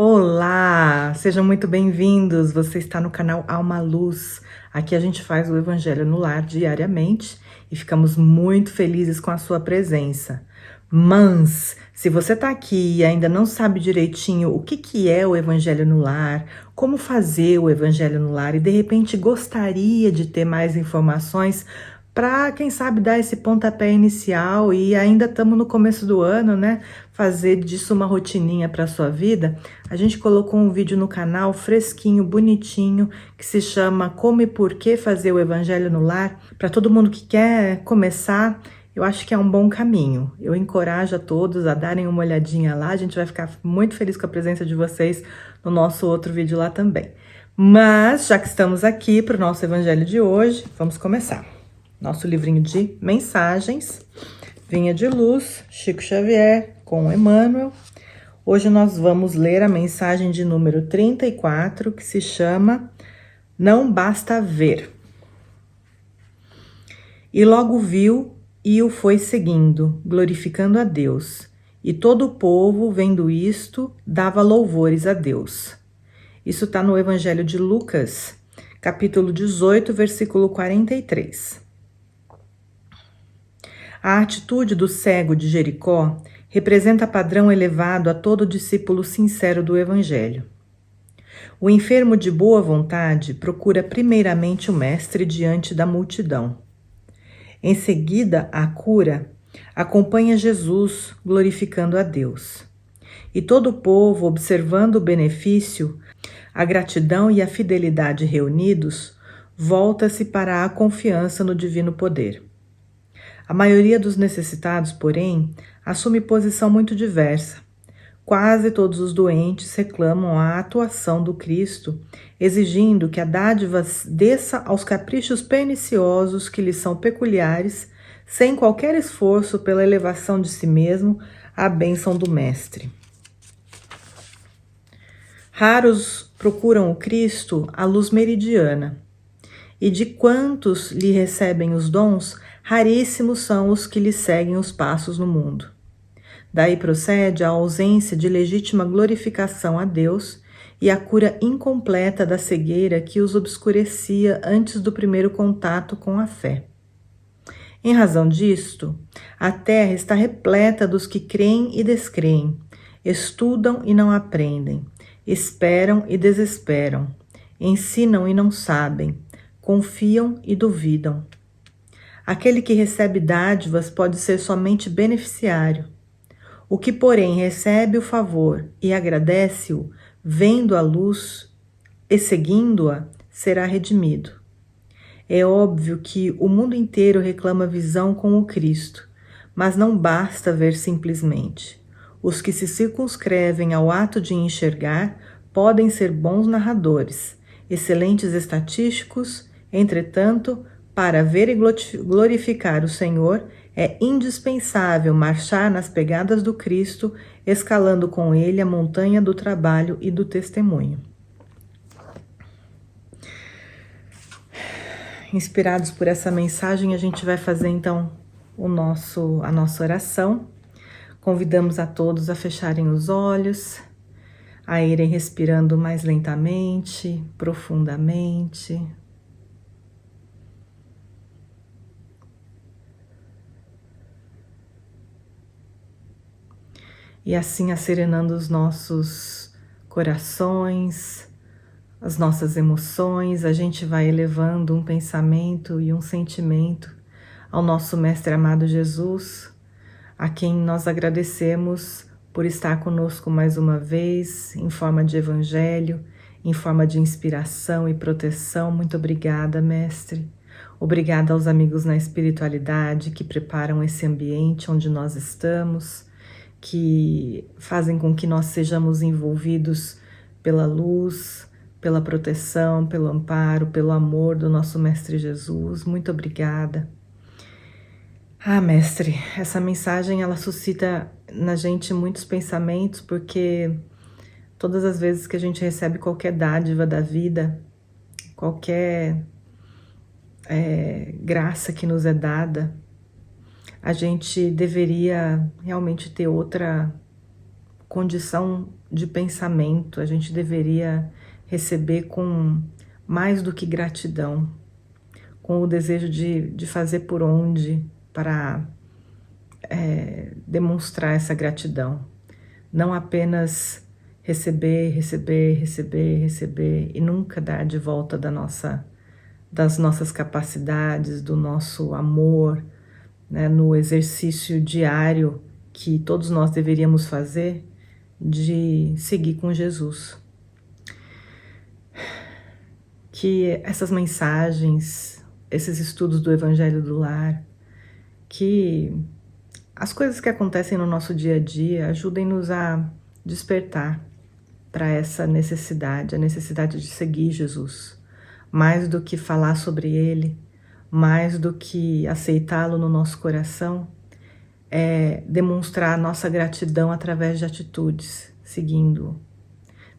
Olá, sejam muito bem-vindos. Você está no canal Alma Luz. Aqui a gente faz o Evangelho no Lar diariamente e ficamos muito felizes com a sua presença. Mas, se você está aqui e ainda não sabe direitinho o que é o Evangelho no Lar, como fazer o Evangelho no Lar e de repente gostaria de ter mais informações para, quem sabe, dar esse pontapé inicial e ainda estamos no começo do ano, né? Fazer disso uma rotininha para a sua vida. A gente colocou um vídeo no canal fresquinho, bonitinho, que se chama Como e Por que Fazer o Evangelho no Lar. Para todo mundo que quer começar, eu acho que é um bom caminho. Eu encorajo a todos a darem uma olhadinha lá. A gente vai ficar muito feliz com a presença de vocês no nosso outro vídeo lá também. Mas, já que estamos aqui para o nosso Evangelho de hoje, vamos começar. Nosso livrinho de mensagens, Vinha de Luz, Chico Xavier, com Emmanuel. Hoje nós vamos ler a mensagem de número 34, que se chama Não Basta Ver. E logo viu e o foi seguindo, glorificando a Deus. E todo o povo, vendo isto, dava louvores a Deus. Isso está no Evangelho de Lucas, capítulo 18, versículo 43. A atitude do cego de Jericó representa padrão elevado a todo discípulo sincero do Evangelho. O enfermo de boa vontade procura primeiramente o Mestre diante da multidão. Em seguida, a cura acompanha Jesus, glorificando a Deus. E todo o povo, observando o benefício, a gratidão e a fidelidade reunidos, volta-se para a confiança no divino poder. A maioria dos necessitados, porém, assume posição muito diversa. Quase todos os doentes reclamam a atuação do Cristo, exigindo que a dádiva desça aos caprichos perniciosos que lhes são peculiares, sem qualquer esforço pela elevação de si mesmo à bênção do Mestre. Raros procuram o Cristo à luz meridiana, e de quantos lhe recebem os dons, raríssimos são os que lhe seguem os passos no mundo. Daí procede a ausência de legítima glorificação a Deus e a cura incompleta da cegueira que os obscurecia antes do primeiro contato com a fé. Em razão disto, a terra está repleta dos que creem e descreem, estudam e não aprendem, esperam e desesperam, ensinam e não sabem, confiam e duvidam. Aquele que recebe dádivas pode ser somente beneficiário. O que, porém, recebe o favor e agradece-o, vendo a luz e seguindo-a, será redimido. É óbvio que o mundo inteiro reclama visão com o Cristo, mas não basta ver simplesmente. Os que se circunscrevem ao ato de enxergar podem ser bons narradores, excelentes estatísticos, entretanto, para ver e glorificar o Senhor, é indispensável marchar nas pegadas do Cristo, escalando com ele a montanha do trabalho e do testemunho. Inspirados por essa mensagem, a gente vai fazer então a nossa oração. Convidamos a todos a fecharem os olhos, a irem respirando mais lentamente, profundamente. E assim acerenando os nossos corações, as nossas emoções, a gente vai elevando um pensamento e um sentimento ao nosso Mestre amado Jesus, a quem nós agradecemos por estar conosco mais uma vez, em forma de evangelho, em forma de inspiração e proteção. Muito obrigada, Mestre. Obrigada aos amigos na espiritualidade que preparam esse ambiente onde nós estamos, que fazem com que nós sejamos envolvidos pela luz, pela proteção, pelo amparo, pelo amor do nosso Mestre Jesus. Muito obrigada. Mestre, essa mensagem ela suscita na gente muitos pensamentos, porque todas as vezes que a gente recebe qualquer dádiva da vida, qualquer graça que nos é dada, a gente deveria realmente ter outra condição de pensamento, a gente deveria receber com mais do que gratidão, com o desejo de fazer por onde para demonstrar essa gratidão. Não apenas receber e nunca dar de volta das nossas capacidades, do nosso amor, né, no exercício diário que todos nós deveríamos fazer de seguir com Jesus. Que essas mensagens, esses estudos do Evangelho do Lar, que as coisas que acontecem no nosso dia a dia ajudem-nos a despertar para essa necessidade, a necessidade de seguir Jesus, mais do que falar sobre Ele, mais do que aceitá-lo no nosso coração, demonstrar nossa gratidão através de atitudes, seguindo-o.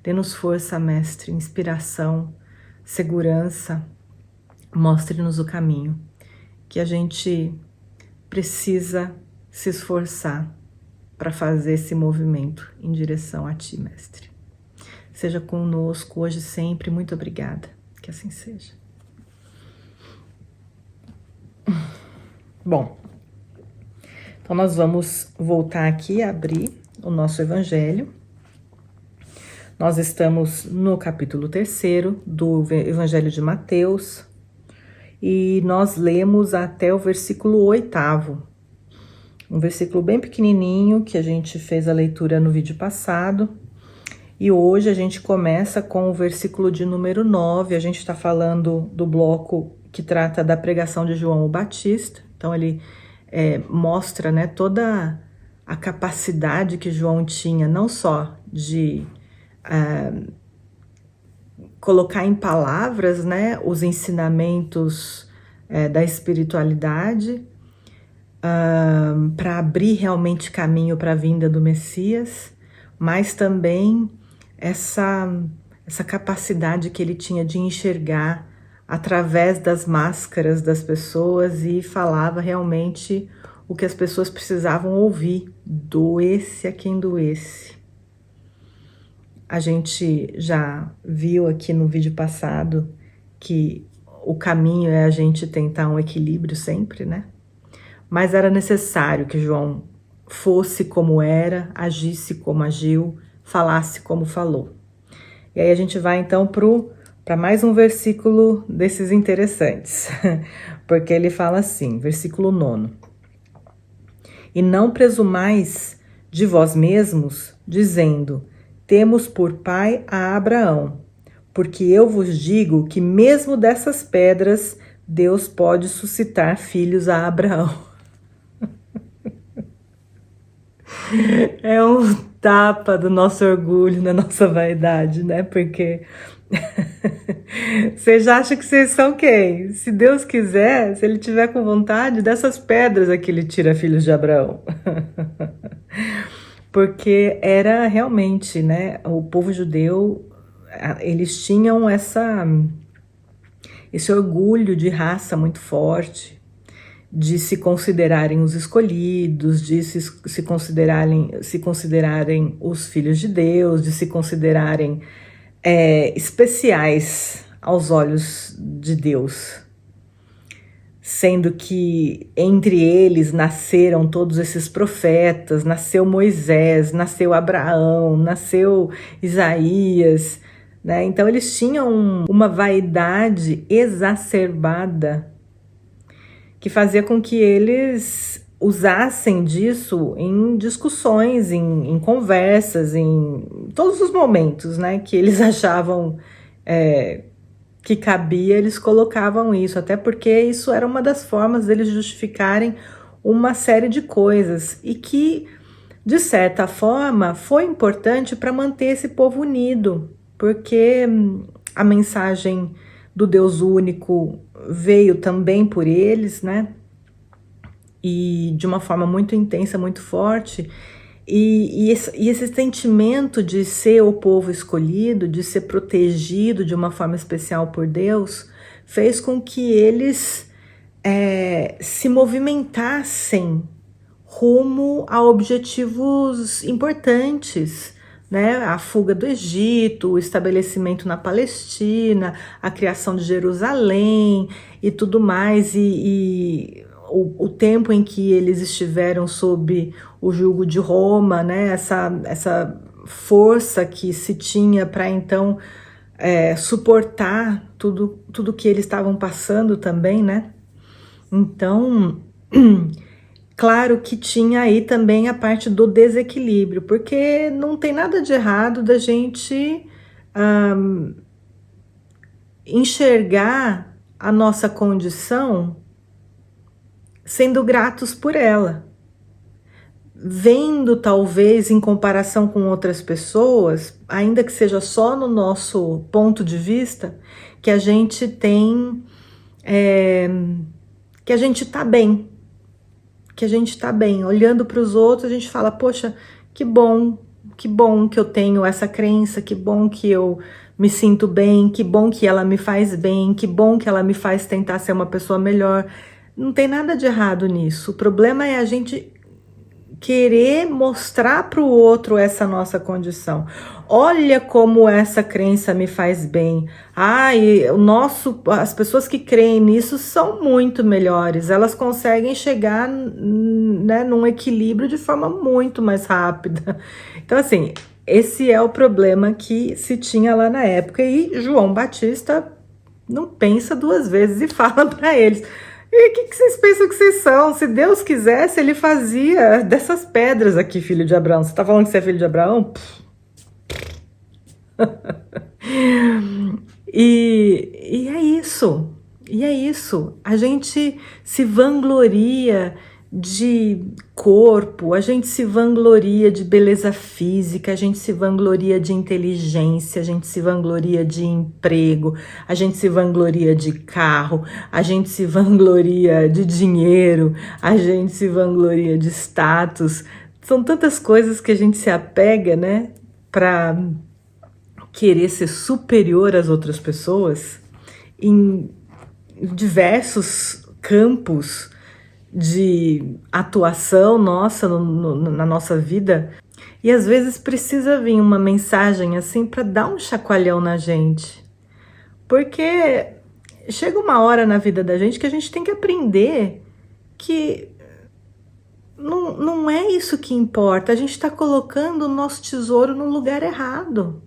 Dê-nos força, Mestre, inspiração, segurança, mostre-nos o caminho, que a gente precisa se esforçar para fazer esse movimento em direção a Ti, Mestre. Seja conosco hoje e sempre. Muito obrigada. Que assim seja. Bom, então nós vamos voltar aqui a abrir o nosso Evangelho. Nós estamos no capítulo 3º do Evangelho de Mateus e nós lemos até o versículo 8º. Um versículo bem pequenininho que a gente fez a leitura no vídeo passado. E hoje a gente começa com o versículo de número 9. A gente está falando do bloco que trata da pregação de João o Batista. Então ele mostra, né, toda a capacidade que João tinha, não só de colocar em palavras, né, os ensinamentos da espiritualidade, para abrir realmente caminho para a vinda do Messias, mas também essa capacidade que ele tinha de enxergar através das máscaras das pessoas e falava realmente o que as pessoas precisavam ouvir, doesse a quem doesse. A gente já viu aqui no vídeo passado que o caminho é a gente tentar um equilíbrio sempre, né? Mas era necessário que João fosse como era, agisse como agiu, falasse como falou. E aí a gente vai então para mais um versículo desses interessantes, porque ele fala assim, versículo 9. E não presumais de vós mesmos, dizendo, temos por pai a Abraão, porque eu vos digo que mesmo dessas pedras Deus pode suscitar filhos a Abraão. É um tapa do nosso orgulho, da nossa vaidade, né? Porque vocês acham que vocês são quem? Se Deus quiser, se Ele tiver com vontade, dessas pedras aqui Ele tira filhos de Abraão. Porque era realmente, né? O povo judeu, eles tinham esse orgulho de raça muito forte, de se considerarem os escolhidos, de se considerarem os filhos de Deus, de se considerarem especiais aos olhos de Deus, sendo que entre eles nasceram todos esses profetas, nasceu Moisés, nasceu Abraão, nasceu Isaías, né? Então eles tinham uma vaidade exacerbada que fazia com que eles usassem disso em discussões, em conversas, em todos os momentos, né, que eles achavam que cabia, eles colocavam isso, até porque isso era uma das formas deles justificarem uma série de coisas e que, de certa forma, foi importante para manter esse povo unido, porque a mensagem do Deus único veio também por eles, né? E de uma forma muito intensa, muito forte. E esse sentimento de ser o povo escolhido, de ser protegido de uma forma especial por Deus, fez com que eles se movimentassem rumo a objetivos importantes, né? A fuga do Egito, o estabelecimento na Palestina, a criação de Jerusalém e tudo mais, e o tempo em que eles estiveram sob o jugo de Roma, né? Essa força que se tinha para então suportar tudo que eles estavam passando também, né? Então, claro que tinha aí também a parte do desequilíbrio, porque não tem nada de errado da gente enxergar a nossa condição sendo gratos por ela. Vendo talvez em comparação com outras pessoas, ainda que seja só no nosso ponto de vista, que a gente tem, que a gente tá bem, que a gente tá bem. Olhando para os outros, a gente fala, poxa, que bom que eu tenho essa crença, que bom que eu me sinto bem, que bom que ela me faz bem, que bom que ela me faz tentar ser uma pessoa melhor. Não tem nada de errado nisso. O problema é a gente querer mostrar para o outro essa nossa condição. Olha como essa crença me faz bem. As pessoas que creem nisso são muito melhores. Elas conseguem chegar, né, num equilíbrio de forma muito mais rápida. Então, assim, esse é o problema que se tinha lá na época. E João Batista não pensa duas vezes e fala para eles: e o que vocês pensam que vocês são? Se Deus quisesse, ele fazia dessas pedras aqui, filho de Abraão. Você tá falando que você é filho de Abraão? E é isso. E é isso. A gente se vangloria de corpo, a gente se vangloria de beleza física, a gente se vangloria de inteligência, a gente se vangloria de emprego, a gente se vangloria de carro, a gente se vangloria de dinheiro, a gente se vangloria de status. São tantas coisas que a gente se apega, né, para querer ser superior às outras pessoas em diversos campos de atuação nossa na nossa vida, e às vezes precisa vir uma mensagem assim para dar um chacoalhão na gente, porque chega uma hora na vida da gente que a gente tem que aprender que não é isso que importa. A gente está colocando o nosso tesouro no lugar errado.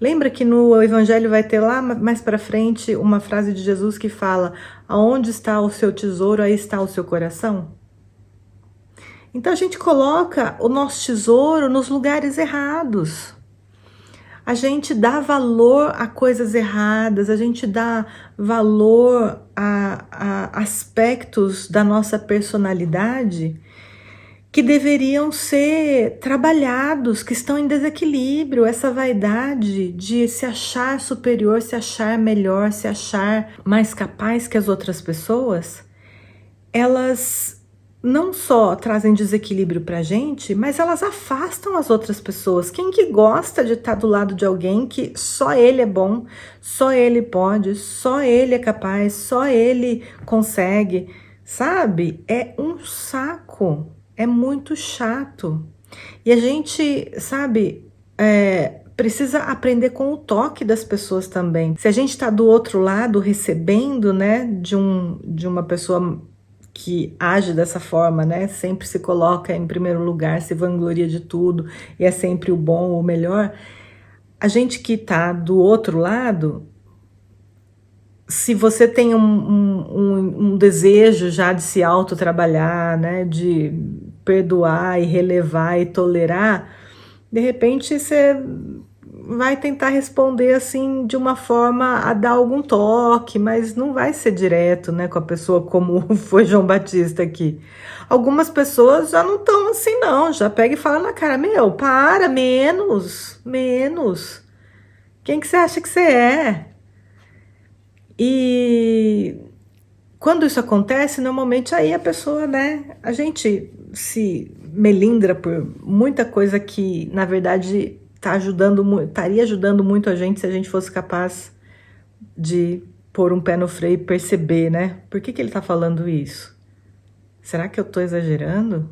Lembra que no Evangelho vai ter lá mais para frente uma frase de Jesus que fala: aonde está o seu tesouro, aí está o seu coração? Então a gente coloca o nosso tesouro nos lugares errados. A gente dá valor a coisas erradas, a gente dá valor a aspectos da nossa personalidade que deveriam ser trabalhados, que estão em desequilíbrio. Essa vaidade de se achar superior, se achar melhor, se achar mais capaz que as outras pessoas, elas não só trazem desequilíbrio pra gente, mas elas afastam as outras pessoas. Quem que gosta de estar do lado de alguém que só ele é bom, só ele pode, só ele é capaz, só ele consegue, sabe? É um saco. É muito chato. E a gente, sabe, precisa aprender com o toque das pessoas também. Se a gente está do outro lado recebendo, né, de uma pessoa que age dessa forma, né, sempre se coloca em primeiro lugar, se vangloria de tudo e é sempre o bom, o melhor, a gente que está do outro lado, se você tem um desejo já de se autotrabalhar, né, de perdoar e relevar e tolerar, de repente você vai tentar responder assim de uma forma a dar algum toque, mas não vai ser direto, né, com a pessoa, como foi João Batista aqui. Algumas pessoas já não estão assim não, já pega e fala na cara: meu, para, menos. Quem que você acha que você é? E quando isso acontece, normalmente aí a pessoa, né, a gente se melindra por muita coisa que, na verdade, estaria ajudando muito a gente se a gente fosse capaz de pôr um pé no freio e perceber, né, por que ele tá falando isso? Será que eu tô exagerando?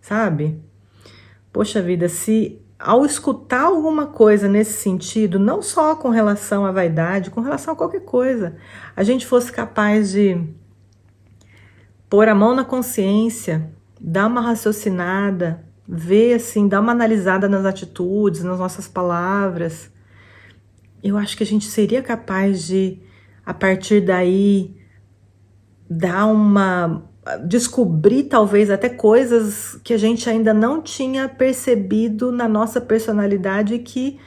Sabe? Poxa vida, se ao escutar alguma coisa nesse sentido, não só com relação à vaidade, com relação a qualquer coisa, a gente fosse capaz de pôr a mão na consciência, dar uma raciocinada, ver assim, dar uma analisada nas atitudes, nas nossas palavras, eu acho que a gente seria capaz de, a partir daí, descobrir talvez até coisas que a gente ainda não tinha percebido na nossa personalidade e que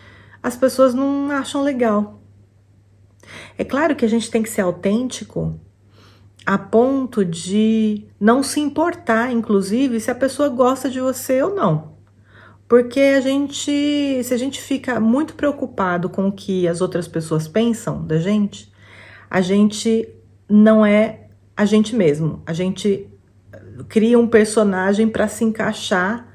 as pessoas não acham legal. É claro que a gente tem que ser autêntico a ponto de não se importar, inclusive, se a pessoa gosta de você ou não. Porque se a gente fica muito preocupado com o que as outras pessoas pensam da gente, a gente não é a gente mesmo. A gente cria um personagem para se encaixar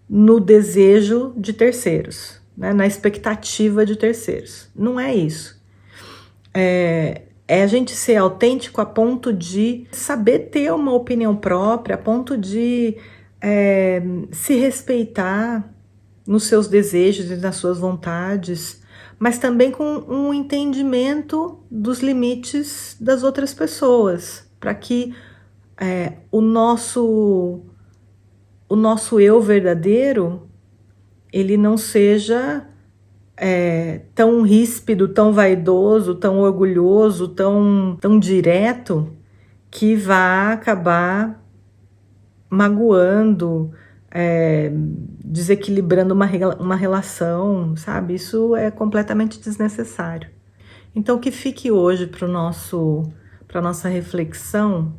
no desejo de terceiros, né? Na expectativa de terceiros. Não é isso. É a gente ser autêntico a ponto de saber ter uma opinião própria, a ponto de se respeitar nos seus desejos e nas suas vontades, mas também com um entendimento dos limites das outras pessoas, para que o nosso eu verdadeiro, ele não seja tão ríspido, tão vaidoso, tão orgulhoso, tão direto, que vá acabar magoando, desequilibrando uma relação, sabe? Isso é completamente desnecessário. Então, que fique hoje para nossa reflexão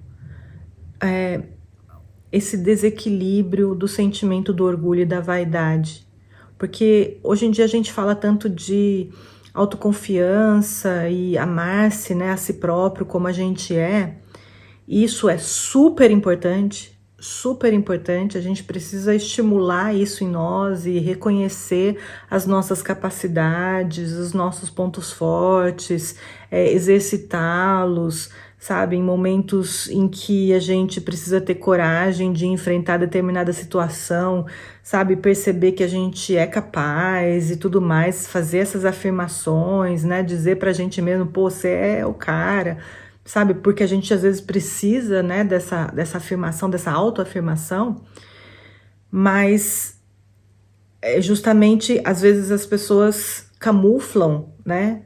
esse desequilíbrio do sentimento do orgulho e da vaidade. Porque hoje em dia a gente fala tanto de autoconfiança e amar-se, né, a si próprio como a gente é. E isso é super importante, a gente precisa estimular isso em nós e reconhecer as nossas capacidades, os nossos pontos fortes, exercitá-los, sabe? Em momentos em que a gente precisa ter coragem de enfrentar determinada situação, sabe? Perceber que a gente é capaz e tudo mais, fazer essas afirmações, né? Dizer pra gente mesmo, pô, você é o cara, sabe? Porque a gente às vezes precisa, né, dessa afirmação, dessa autoafirmação, mas justamente às vezes as pessoas camuflam, né,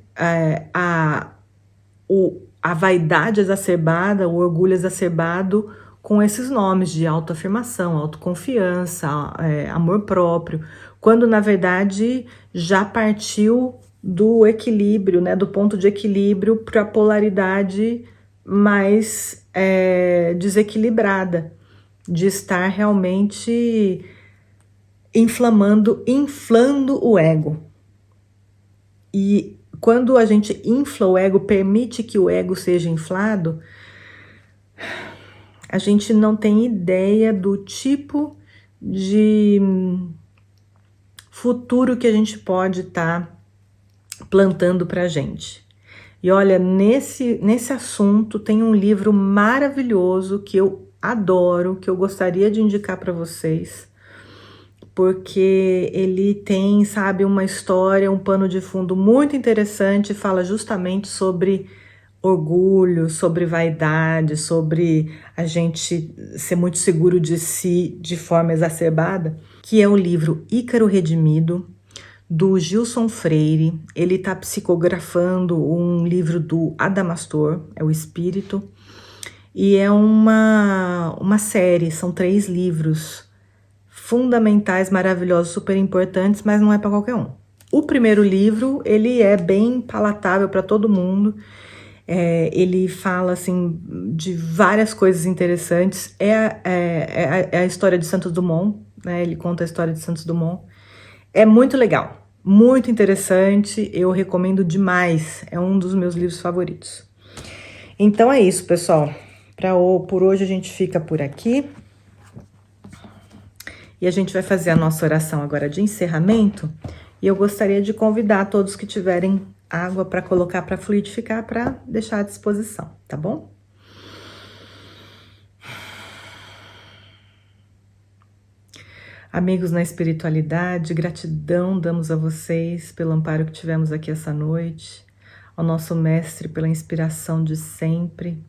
a vaidade exacerbada, o orgulho exacerbado com esses nomes de autoafirmação, autoconfiança, amor próprio, quando na verdade já partiu do equilíbrio, né, do ponto de equilíbrio para a polaridade mais desequilibrada, de estar realmente inflando o ego. E quando a gente infla o ego, permite que o ego seja inflado, a gente não tem ideia do tipo de futuro que a gente pode estar plantando pra gente. E olha, nesse assunto tem um livro maravilhoso que eu adoro, que eu gostaria de indicar para vocês, porque ele tem, sabe, uma história, um pano de fundo muito interessante, fala justamente sobre orgulho, sobre vaidade, sobre a gente ser muito seguro de si de forma exacerbada, que é o livro Ícaro Redimido, do Gilson Freire. Ele está psicografando um livro do Adamastor, é o Espírito, e é uma série, são 3 livros fundamentais, maravilhosos, super importantes, mas não é para qualquer um. O primeiro livro, ele é bem palatável para todo mundo, ele fala assim de várias coisas interessantes, é a história de Santos Dumont, né? Ele conta a história de Santos Dumont. É muito legal, muito interessante, eu recomendo demais, é um dos meus livros favoritos. Então é isso, pessoal. Por hoje a gente fica por aqui. E a gente vai fazer a nossa oração agora de encerramento. E eu gostaria de convidar todos que tiverem água para colocar para fluidificar, para deixar à disposição, tá bom? Amigos na espiritualidade, gratidão damos a vocês pelo amparo que tivemos aqui essa noite, ao nosso mestre pela inspiração de sempre.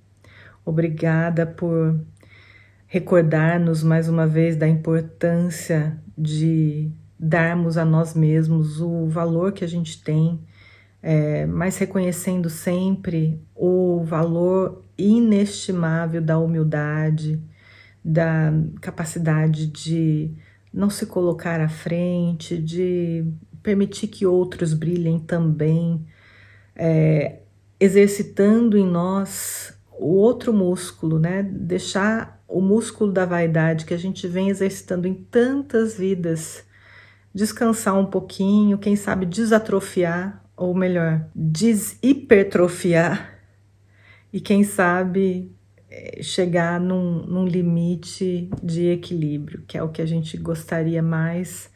Obrigada por recordar-nos mais uma vez da importância de darmos a nós mesmos o valor que a gente tem, mas reconhecendo sempre o valor inestimável da humildade, da capacidade de não se colocar à frente, de permitir que outros brilhem também, exercitando em nós o outro músculo, né? Deixar o músculo da vaidade que a gente vem exercitando em tantas vidas descansar um pouquinho, quem sabe desatrofiar, ou melhor, deshipertrofiar, e quem sabe chegar num limite de equilíbrio, que é o que a gente gostaria mais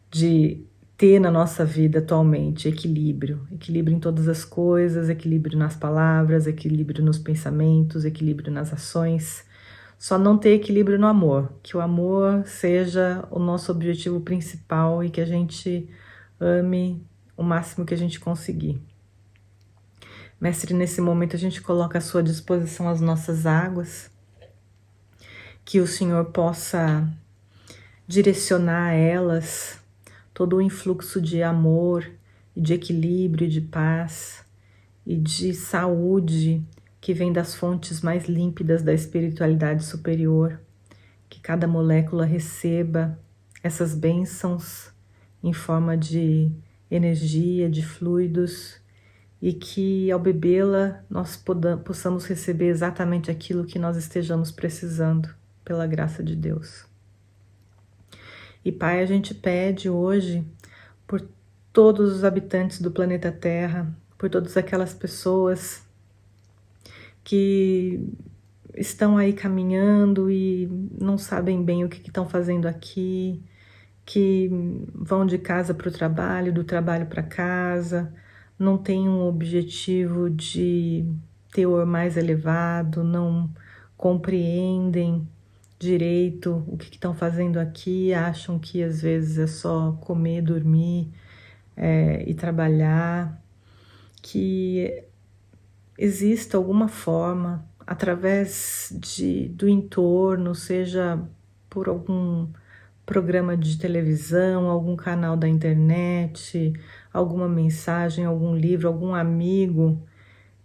de ter na nossa vida atualmente, equilíbrio. Equilíbrio em todas as coisas, equilíbrio nas palavras, equilíbrio nos pensamentos, equilíbrio nas ações. Só não ter equilíbrio no amor, que o amor seja o nosso objetivo principal e que a gente ame o máximo que a gente conseguir. Mestre, nesse momento a gente coloca à sua disposição as nossas águas, que o Senhor possa direcionar a elas todo o influxo de amor, e de equilíbrio, de paz e de saúde que vem das fontes mais límpidas da espiritualidade superior, que cada molécula receba essas bênçãos em forma de energia, de fluidos, e que ao bebê-la nós possamos receber exatamente aquilo que nós estejamos precisando, pela graça de Deus. E Pai, a gente pede hoje por todos os habitantes do planeta Terra, por todas aquelas pessoas que estão aí caminhando e não sabem bem o que estão fazendo aqui, que vão de casa para o trabalho, do trabalho para casa, não têm um objetivo de teor mais elevado, não compreendem direito o que estão fazendo aqui, acham que às vezes é só comer, dormir e trabalhar, que exista alguma forma, através do entorno, seja por algum programa de televisão, algum canal da internet, alguma mensagem, algum livro, algum amigo,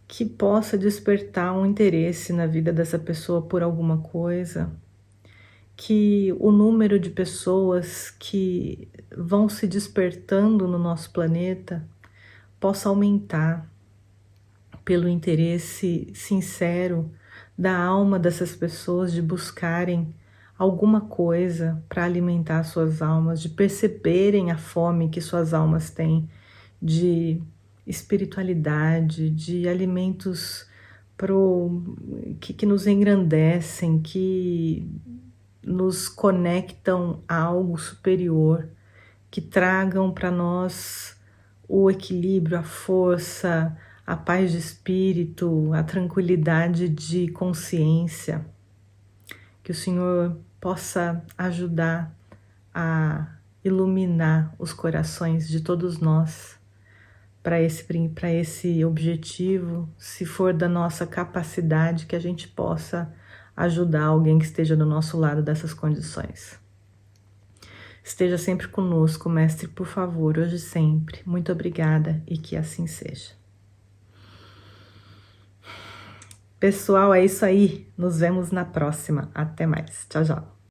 que possa despertar um interesse na vida dessa pessoa por alguma coisa, que o número de pessoas que vão se despertando no nosso planeta possa aumentar pelo interesse sincero da alma dessas pessoas de buscarem alguma coisa para alimentar suas almas, de perceberem a fome que suas almas têm de espiritualidade, de alimentos que nos engrandecem, que nos conectam a algo superior, que tragam para nós o equilíbrio, a força, a paz de espírito, a tranquilidade de consciência. Que o Senhor possa ajudar a iluminar os corações de todos nós para esse objetivo, se for da nossa capacidade, que a gente possa ajudar alguém que esteja do nosso lado dessas condições. Esteja sempre conosco, Mestre, por favor, hoje e sempre. Muito obrigada e que assim seja. Pessoal, é isso aí. Nos vemos na próxima. Até mais. Tchau, tchau.